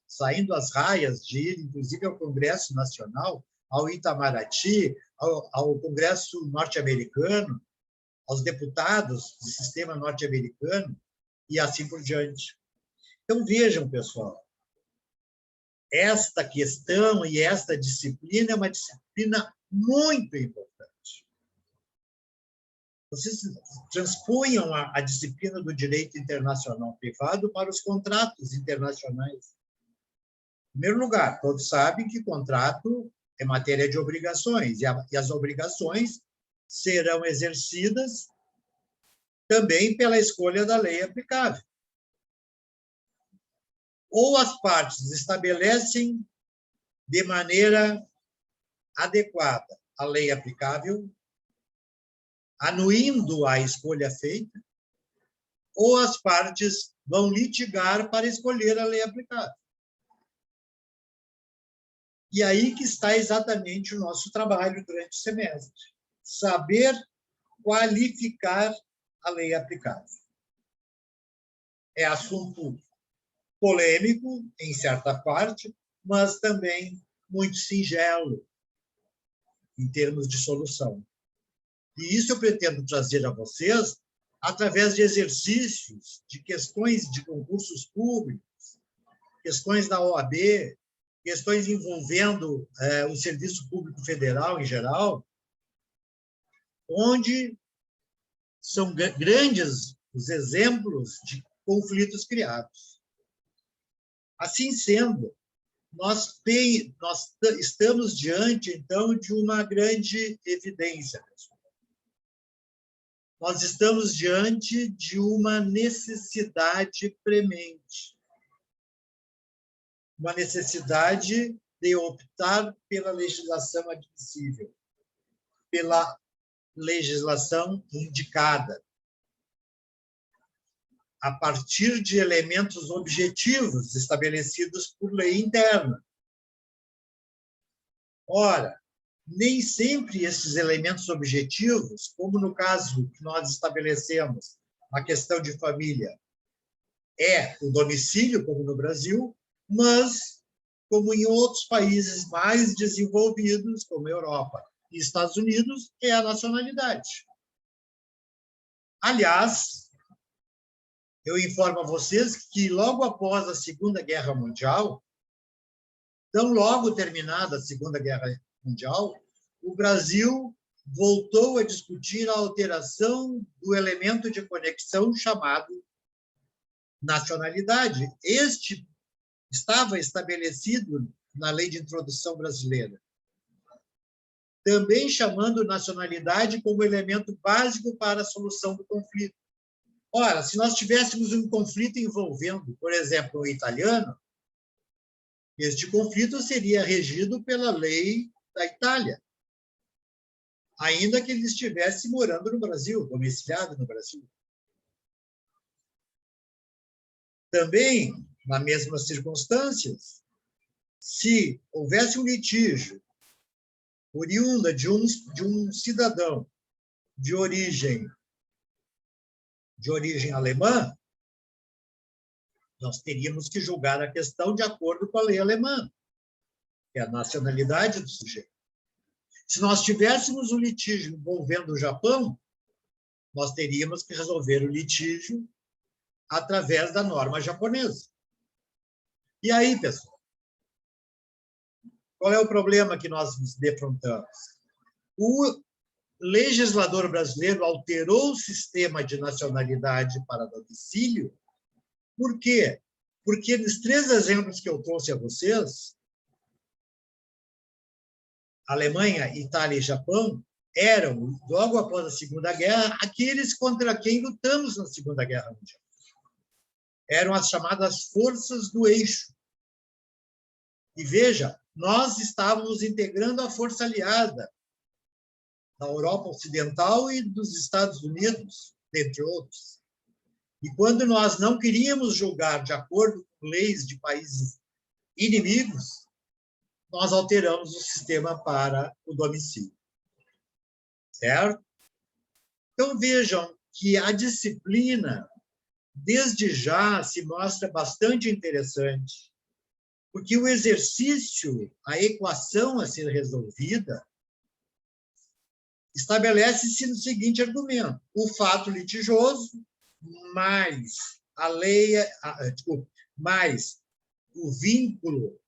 saindo às raias de ir, inclusive, ao Congresso Nacional, ao Itamaraty, ao Congresso norte-americano, aos deputados do sistema norte-americano, e assim por diante. Então, vejam, pessoal, esta questão e esta disciplina é uma disciplina muito importante. Vocês transponham a disciplina do direito internacional privado para os contratos internacionais. Em primeiro lugar, todos sabem que contrato é matéria de obrigações, e as obrigações serão exercidas também pela escolha da lei aplicável. Ou as partes estabelecem de maneira adequada a lei aplicável, anuindo a escolha feita, ou as partes vão litigar para escolher a lei aplicável. E aí que está exatamente o nosso trabalho durante o semestre. Saber qualificar a lei aplicável. É assunto polêmico, em certa parte, mas também muito singelo, em termos de solução. E isso eu pretendo trazer a vocês através de exercícios, de questões de concursos públicos, questões da OAB, questões envolvendo o Serviço Público Federal em geral, onde são grandes os exemplos de conflitos criados. Assim sendo, nós estamos diante, então, de uma grande evidência, pessoal. Nós estamos diante de uma necessidade premente. Uma necessidade de optar pela legislação admissível. pela legislação indicada, a partir de elementos objetivos estabelecidos por lei interna. Ora, nem sempre esses elementos objetivos, como no caso que nós estabelecemos, a questão de família, é o domicílio, como no Brasil, mas, como em outros países mais desenvolvidos, como a Europa e Estados Unidos, é a nacionalidade. Aliás, eu informo a vocês que, logo após a Segunda Guerra Mundial, tão logo terminada a Segunda Guerra Mundial, o Brasil voltou a discutir a alteração do elemento de conexão chamado nacionalidade. Este estava estabelecido na Lei de Introdução Brasileira, também chamando nacionalidade como elemento básico para a solução do conflito. Ora, se nós tivéssemos um conflito envolvendo, por exemplo, o italiano, este conflito seria regido pela lei da Itália, ainda que ele estivesse morando no Brasil, domiciliado no Brasil. Também, nas mesmas circunstâncias, se houvesse um litígio oriunda de um cidadão de origem alemã, nós teríamos que julgar a questão de acordo com a lei alemã, que é a nacionalidade do sujeito. Se nós tivéssemos um litígio envolvendo o Japão, nós teríamos que resolver o litígio através da norma japonesa. E aí, pessoal, qual é o problema que nós nos defrontamos? O legislador brasileiro alterou o sistema de nacionalidade para domicílio. Por quê? Porque nos 3 exemplos que eu trouxe a vocês, Alemanha, Itália e Japão, eram, logo após a Segunda Guerra, aqueles contra quem lutamos na Segunda Guerra Mundial. Eram as chamadas forças do eixo. E veja, nós estávamos integrando a força aliada da Europa Ocidental e dos Estados Unidos, entre outros. E quando nós não queríamos julgar de acordo com leis de países inimigos, nós alteramos o sistema para o domicílio. Certo? Então, vejam que a disciplina, desde já, se mostra bastante interessante, porque o exercício, a equação a ser resolvida, estabelece-se no seguinte argumento: o fato litigioso mais a lei, mais o vínculo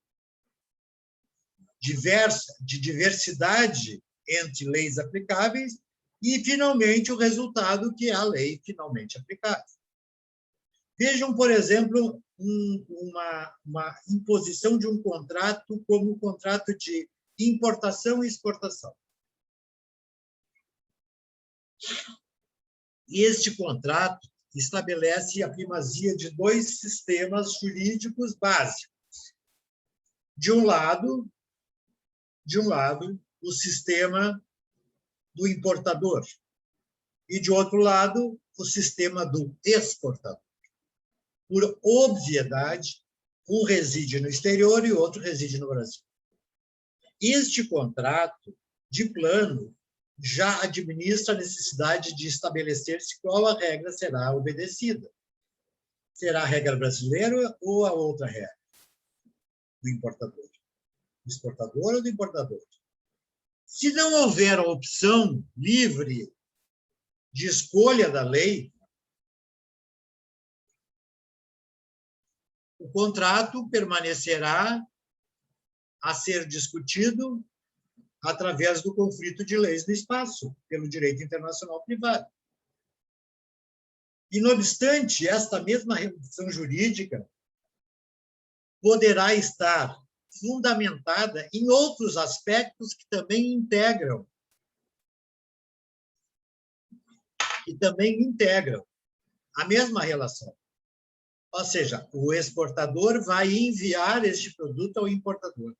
de diversidade entre leis aplicáveis e, finalmente, o resultado, que é a lei finalmente aplicável. Vejam, por exemplo, uma imposição de um contrato como o contrato de importação e exportação. Este contrato estabelece a primazia de 2 sistemas jurídicos básicos. De um lado, o sistema do importador e, de outro lado, o sistema do exportador. Por obviedade, um reside no exterior e o outro reside no Brasil. Este contrato, de plano, já administra a necessidade de estabelecer-se qual a regra será obedecida. Será a regra brasileira ou a outra regra? Do importador. Do exportador ou do importador? Se não houver a opção livre de escolha da lei, o contrato permanecerá a ser discutido através do conflito de leis no espaço, pelo direito internacional privado. E, não obstante, esta mesma relação jurídica poderá estar fundamentada em outros aspectos que também integram a mesma relação. Ou seja, o exportador vai enviar este produto ao importador.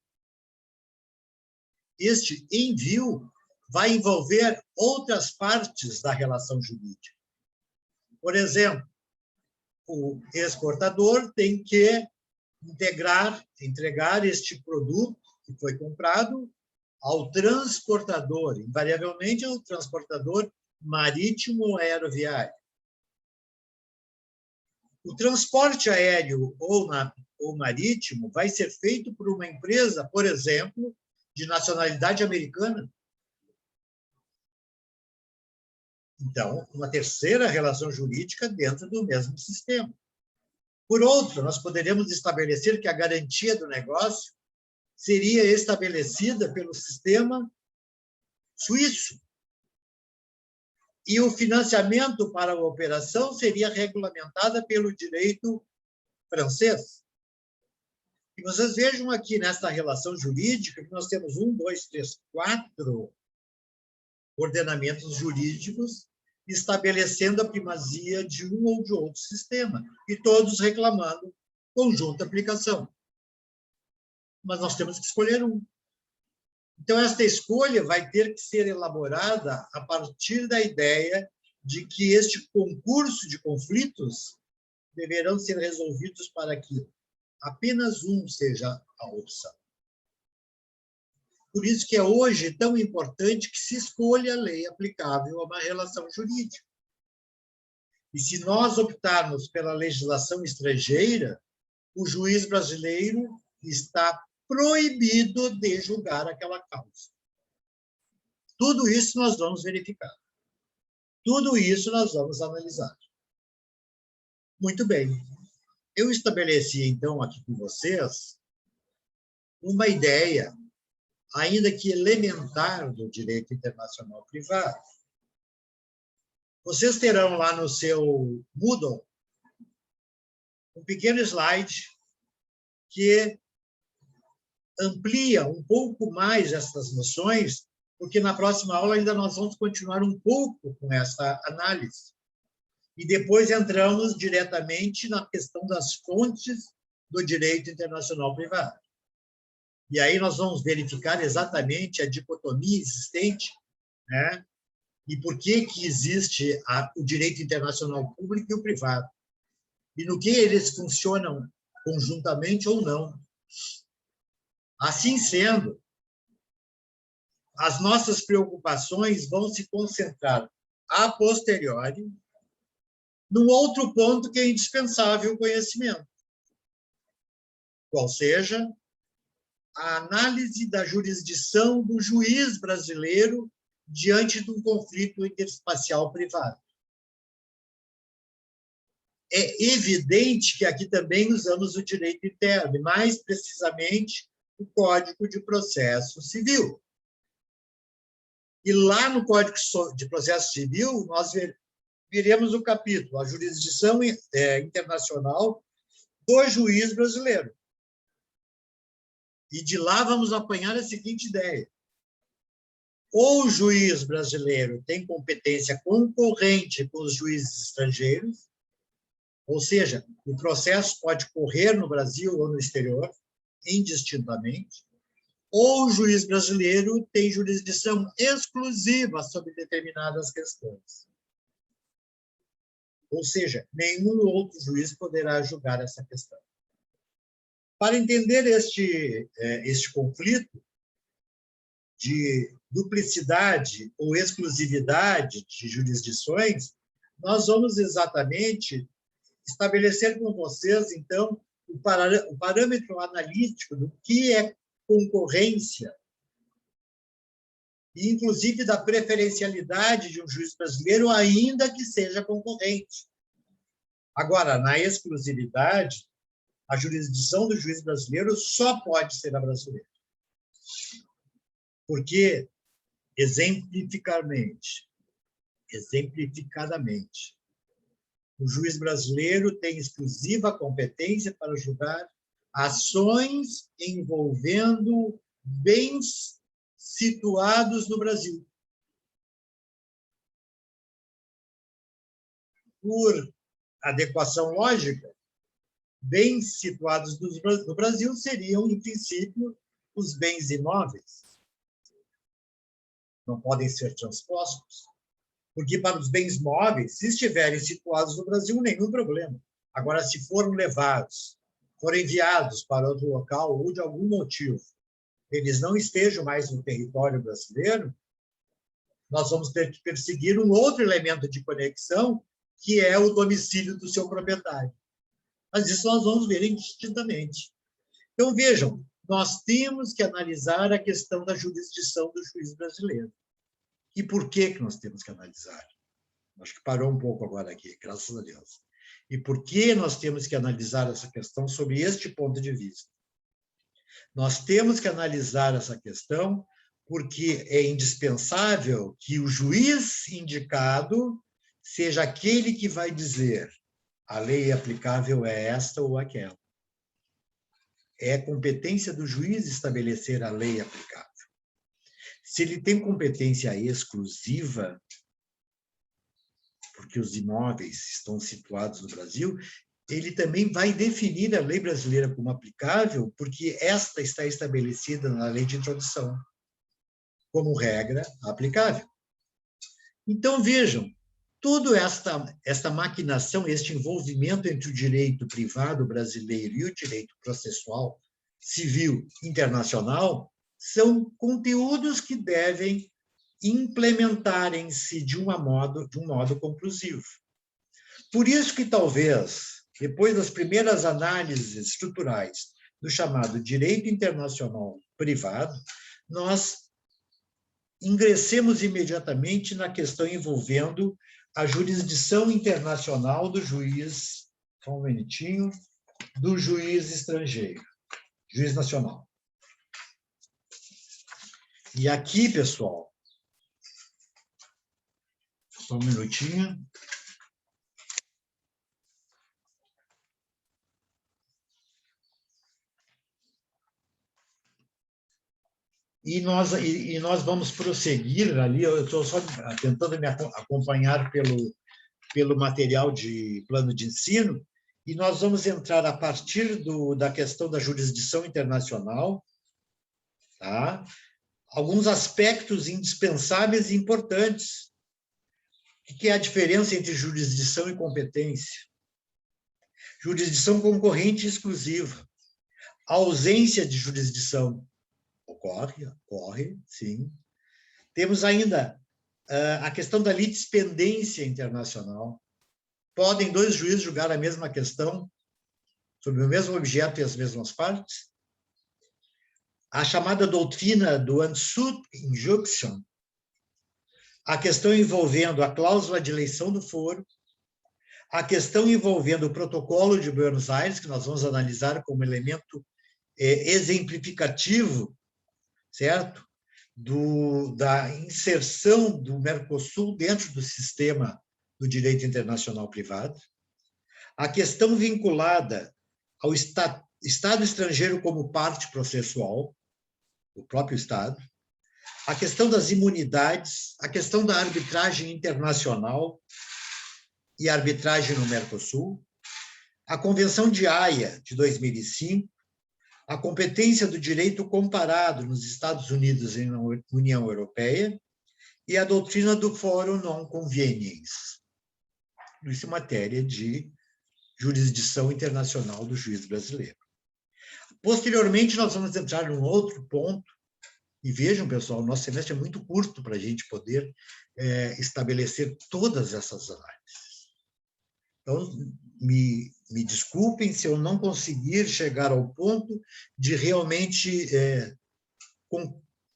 Este envio vai envolver outras partes da relação jurídica. Por exemplo, o exportador tem que entregar este produto que foi comprado ao transportador, invariavelmente ao transportador marítimo ou aeroviário. O transporte aéreo ou marítimo vai ser feito por uma empresa, por exemplo, de nacionalidade americana. Então, uma terceira relação jurídica dentro do mesmo sistema. Por outro, nós poderíamos estabelecer que a garantia do negócio seria estabelecida pelo sistema suíço e o financiamento para a operação seria regulamentada pelo direito francês. E vocês vejam aqui nesta relação jurídica que nós temos 1, 2, 3, 4 ordenamentos jurídicos estabelecendo a primazia de um ou de outro sistema, e todos reclamando conjunta aplicação. Mas nós temos que escolher um. Então, esta escolha vai ter que ser elaborada a partir da ideia de que este concurso de conflitos deverão ser resolvidos para que apenas um seja a opção. Por isso que é hoje tão importante que se escolha a lei aplicável a uma relação jurídica. E se nós optarmos pela legislação estrangeira, o juiz brasileiro está proibido de julgar aquela causa. Tudo isso nós vamos verificar. Tudo isso nós vamos analisar. Muito bem. Eu estabeleci, então, aqui com vocês uma ideia, ainda que elementar, do direito internacional privado. Vocês terão lá no seu Moodle um pequeno slide que amplia um pouco mais essas noções, porque na próxima aula ainda nós vamos continuar um pouco com essa análise. E depois entramos diretamente na questão das fontes do direito internacional privado. E aí nós vamos verificar exatamente a dicotomia existente, né? E por que existe o direito internacional público e o privado. E no que eles funcionam conjuntamente ou não. Assim sendo, as nossas preocupações vão se concentrar a posteriori num outro ponto que é indispensável o conhecimento, qual seja a análise da jurisdição do juiz brasileiro diante de um conflito interespacial privado. É evidente que aqui também usamos o direito interno, e mais precisamente o Código de Processo Civil. E lá no Código de Processo Civil, nós veremos o capítulo, a jurisdição internacional do juiz brasileiro. E de lá vamos apanhar a seguinte ideia. Ou o juiz brasileiro tem competência concorrente com os juízes estrangeiros, ou seja, o processo pode correr no Brasil ou no exterior, indistintamente, ou o juiz brasileiro tem jurisdição exclusiva sobre determinadas questões. Ou seja, nenhum outro juiz poderá julgar essa questão. Para entender este conflito de duplicidade ou exclusividade de jurisdições, nós vamos exatamente estabelecer com vocês, então, o parâmetro analítico do que é concorrência, e inclusive da preferencialidade de um juiz brasileiro, ainda que seja concorrente. Agora, na exclusividade, a jurisdição do juiz brasileiro só pode ser a brasileira. Porque, exemplificadamente, o juiz brasileiro tem exclusiva competência para julgar ações envolvendo bens situados no Brasil. Por adequação lógica, bens situados no Brasil seriam, em princípio, os bens imóveis. não podem ser transpostos, porque para os bens móveis, se estiverem situados no Brasil, nenhum problema. Agora, se foram levados, foram enviados para outro local ou de algum motivo, eles não estejam mais no território brasileiro, nós vamos ter que perseguir um outro elemento de conexão, que é o domicílio do seu proprietário. Mas isso nós vamos ver indistintamente. Então, vejam, nós temos que analisar a questão da jurisdição do juiz brasileiro. E por que nós temos que analisar? Acho que parou um pouco agora aqui, graças a Deus. E por que nós temos que analisar essa questão sob este ponto de vista? Nós temos que analisar essa questão porque é indispensável que o juiz indicado seja aquele que vai dizer a lei aplicável é esta ou aquela. É competência do juiz estabelecer a lei aplicável. Se ele tem competência exclusiva, porque os imóveis estão situados no Brasil, ele também vai definir a lei brasileira como aplicável, porque esta está estabelecida na lei de introdução, como regra aplicável. Então, vejam, toda esta maquinação, este envolvimento entre o direito privado brasileiro e o direito processual civil internacional são conteúdos que devem implementarem-se de um modo conclusivo. Por isso que talvez, depois das primeiras análises estruturais do chamado direito internacional privado, nós ingressemos imediatamente na questão envolvendo a jurisdição internacional do juiz, só um minutinho, do juiz estrangeiro, juiz nacional. E aqui, pessoal, só um minutinho. E nós vamos prosseguir ali, eu estou só tentando me acompanhar pelo material de plano de ensino, e nós vamos entrar a partir da questão da jurisdição internacional, tá? Alguns aspectos indispensáveis e importantes. O que é a diferença entre jurisdição e competência? Jurisdição concorrente exclusiva. A ausência de jurisdição ocorre, sim. Temos ainda a questão da litispendência internacional. Podem dois juízes julgar a mesma questão sobre o mesmo objeto e as mesmas partes? A chamada doutrina do unsuit injunction, a questão envolvendo a cláusula de eleição do foro, a questão envolvendo o protocolo de Buenos Aires, que nós vamos analisar como elemento exemplificativo, certo? Da inserção do Mercosul dentro do sistema do direito internacional privado, a questão vinculada ao Estado estrangeiro como parte processual, o próprio Estado, a questão das imunidades, a questão da arbitragem internacional e arbitragem no Mercosul, a Convenção de Haia, de 2005, a competência do direito comparado nos Estados Unidos e na União Europeia e a doutrina do Fórum Non Conveniens. Isso é matéria de jurisdição internacional do juiz brasileiro. Posteriormente, nós vamos entrar num outro ponto, e vejam, pessoal, o nosso semestre é muito curto para a gente poder estabelecer todas essas análises. Então, me desculpem se eu não conseguir chegar ao ponto de realmente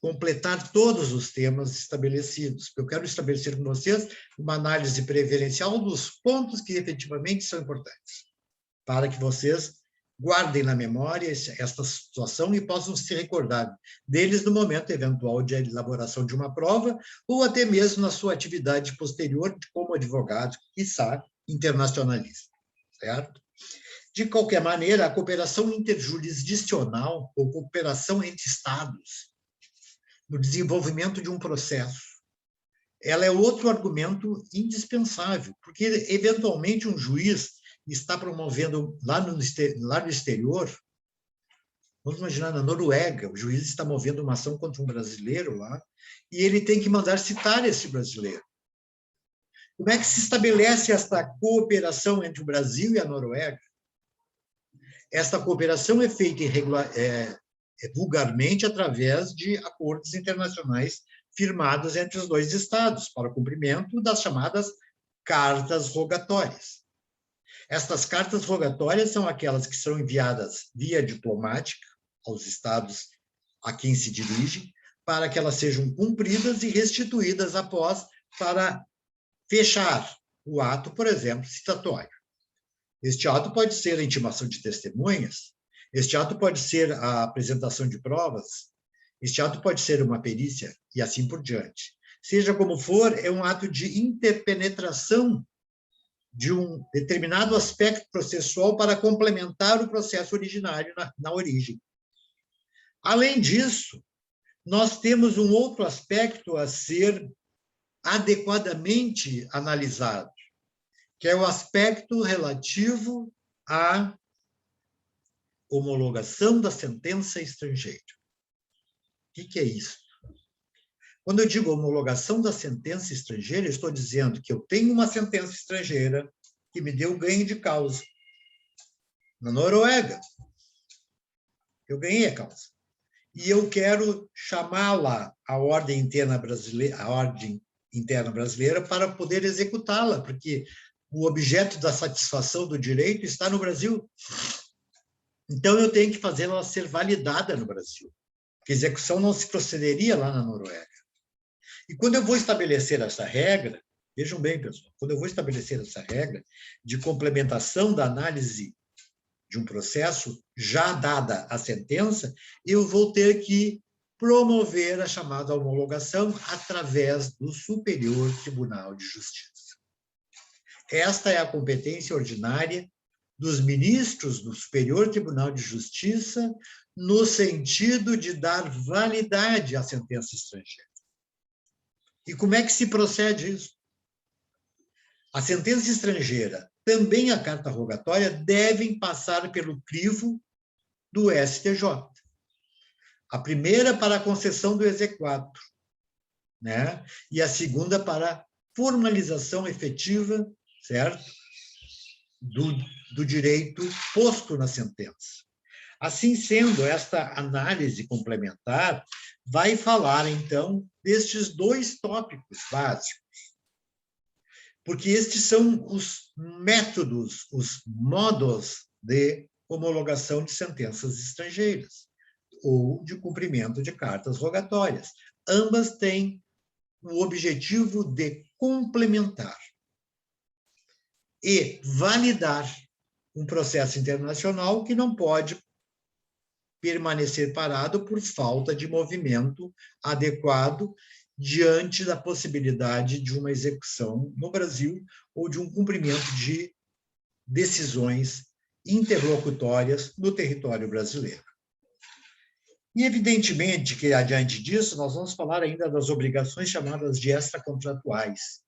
completar todos os temas estabelecidos. Eu quero estabelecer com vocês uma análise preferencial dos pontos que efetivamente são importantes, para que vocês guardem na memória esta situação e possam se recordar deles no momento eventual de elaboração de uma prova ou até mesmo na sua atividade posterior como advogado, quiçá internacionalista, certo? De qualquer maneira, a cooperação interjurisdicional ou cooperação entre Estados no desenvolvimento de um processo, ela é outro argumento indispensável, porque, eventualmente, um juiz está promovendo lá no exterior, Vamos imaginar, na Noruega, o juiz está movendo uma ação contra um brasileiro lá, e ele tem que mandar citar esse brasileiro. Como é que se estabelece esta cooperação entre o Brasil e a Noruega? Esta cooperação é feita vulgarmente através de acordos internacionais firmados entre os dois estados para o cumprimento das chamadas cartas rogatórias. Estas cartas rogatórias são aquelas que são enviadas via diplomática aos estados a quem se dirige, para que elas sejam cumpridas e restituídas após para fechar o ato, por exemplo, citatório. Este ato pode ser a intimação de testemunhas, este ato pode ser a apresentação de provas, este ato pode ser uma perícia e assim por diante. Seja como for, é um ato de interpenetração de um determinado aspecto processual para complementar o processo originário na origem. Além disso, nós temos um outro aspecto a ser adequadamente analisado, que é o aspecto relativo à homologação da sentença estrangeira. O que é isso? Quando eu digo homologação da sentença estrangeira, eu estou dizendo que eu tenho uma sentença estrangeira que me deu ganho de causa. Na Noruega, eu ganhei a causa. E eu quero chamá-la à ordem interna brasileira para poder executá-la, porque o objeto da satisfação do direito está no Brasil. Então, eu tenho que fazê-la ser validada no Brasil, porque a execução não se procederia lá na Noruega. E quando eu vou estabelecer essa regra, vejam bem, pessoal, quando eu vou estabelecer essa regra de complementação da análise de um processo, já dada a sentença, eu vou ter que promover a chamada homologação através do Superior Tribunal de Justiça. Esta é a competência ordinária dos ministros do Superior Tribunal de Justiça no sentido de dar validade à sentença estrangeira. E como é que se procede isso? A sentença estrangeira, também a carta rogatória, devem passar pelo crivo do STJ. A primeira para a concessão do exequatur, né? E a segunda para a formalização efetiva, certo? Do direito posto na sentença. Assim sendo, esta análise complementar vai falar, então, destes dois tópicos básicos, porque estes são os métodos, os modos de homologação de sentenças estrangeiras ou de cumprimento de cartas rogatórias. Ambas têm o objetivo de complementar e validar um processo internacional que não pode permanecer parado por falta de movimento adequado diante da possibilidade de uma execução no Brasil ou de um cumprimento de decisões interlocutórias no território brasileiro. E, evidentemente, que, adiante disso, nós vamos falar ainda das obrigações chamadas de extracontratuais.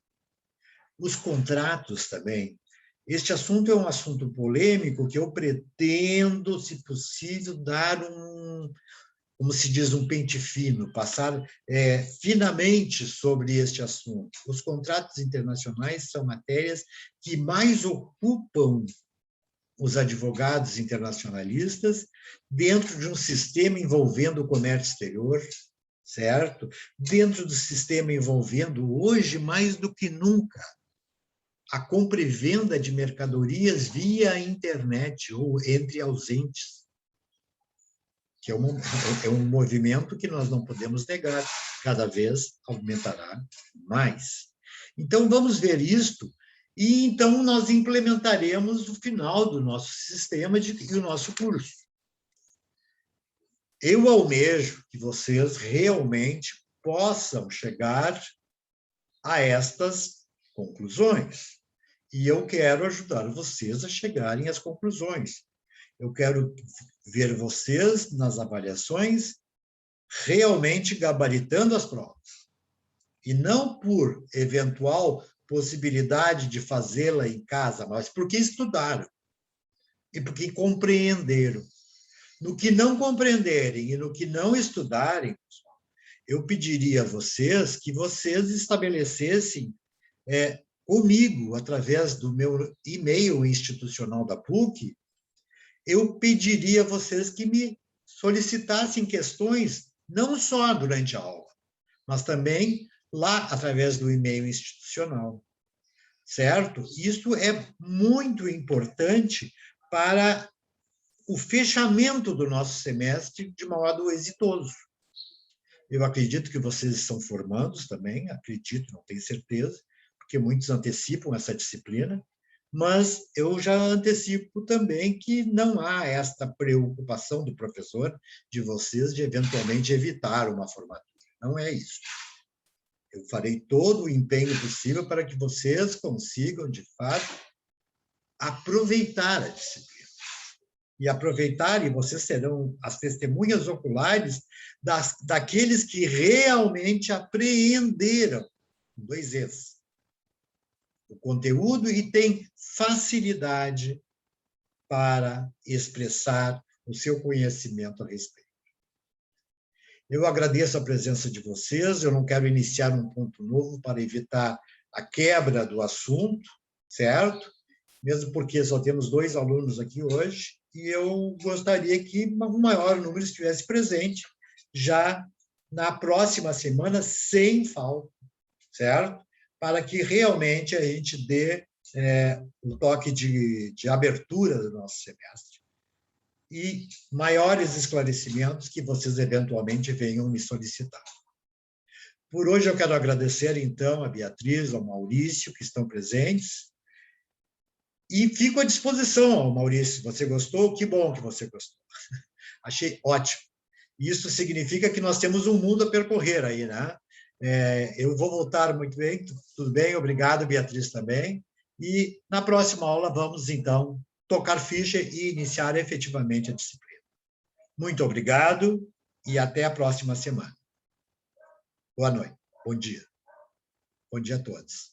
Os contratos também. Este assunto é um assunto polêmico que eu pretendo, se possível, dar como se diz, um pente fino, passar finamente sobre este assunto. Os contratos internacionais são matérias que mais ocupam os advogados internacionalistas dentro de um sistema envolvendo o comércio exterior, certo? Dentro do sistema envolvendo, hoje, mais do que nunca, a compra e venda de mercadorias via internet ou entre ausentes, que é um movimento que nós não podemos negar, cada vez aumentará mais. Então, vamos ver isto, e então nós implementaremos o final do nosso sistema e o nosso curso. Eu almejo que vocês realmente possam chegar a estas conclusões, e eu quero ajudar vocês a chegarem às conclusões. Eu quero ver vocês nas avaliações realmente gabaritando as provas. E não por eventual possibilidade de fazê-la em casa, mas porque estudaram e porque compreenderam. No que não compreenderem e no que não estudarem, eu pediria a vocês que vocês estabelecessem comigo, através do meu e-mail institucional da PUC, eu pediria a vocês que me solicitassem questões, não só durante a aula, mas também lá através do e-mail institucional, certo? Isso é muito importante para o fechamento do nosso semestre de modo exitoso. Eu acredito que vocês estão formandos também, acredito, não tenho certeza, porque muitos antecipam essa disciplina, mas eu já antecipo também que não há esta preocupação do professor, de vocês, de eventualmente evitar uma formatura. Não é isso. Eu farei todo o empenho possível para que vocês consigam, de fato, aproveitar a disciplina. E aproveitar, e vocês serão as testemunhas oculares daqueles que realmente apreenderam, com 2 Es, o conteúdo e têm facilidade para expressar o seu conhecimento a respeito. Eu agradeço a presença de vocês, eu não quero iniciar um ponto novo para evitar a quebra do assunto, certo? Mesmo porque só temos 2 alunos aqui hoje, e eu gostaria que um maior número estivesse presente já na próxima semana, sem falta, certo? Para que realmente a gente dê o toque de abertura do nosso semestre e maiores esclarecimentos que vocês eventualmente venham me solicitar. Por hoje eu quero agradecer, então, a Beatriz, ao Maurício, que estão presentes, e fico à disposição, Maurício. Você gostou? Que bom que você gostou. Achei ótimo. Isso significa que nós temos um mundo a percorrer aí, né? Eu vou voltar muito bem, tudo bem? Obrigado, Beatriz, também. E na próxima aula vamos, então, tocar ficha e iniciar efetivamente a disciplina. Muito obrigado e até a próxima semana. Boa noite. Bom dia. Bom dia a todos.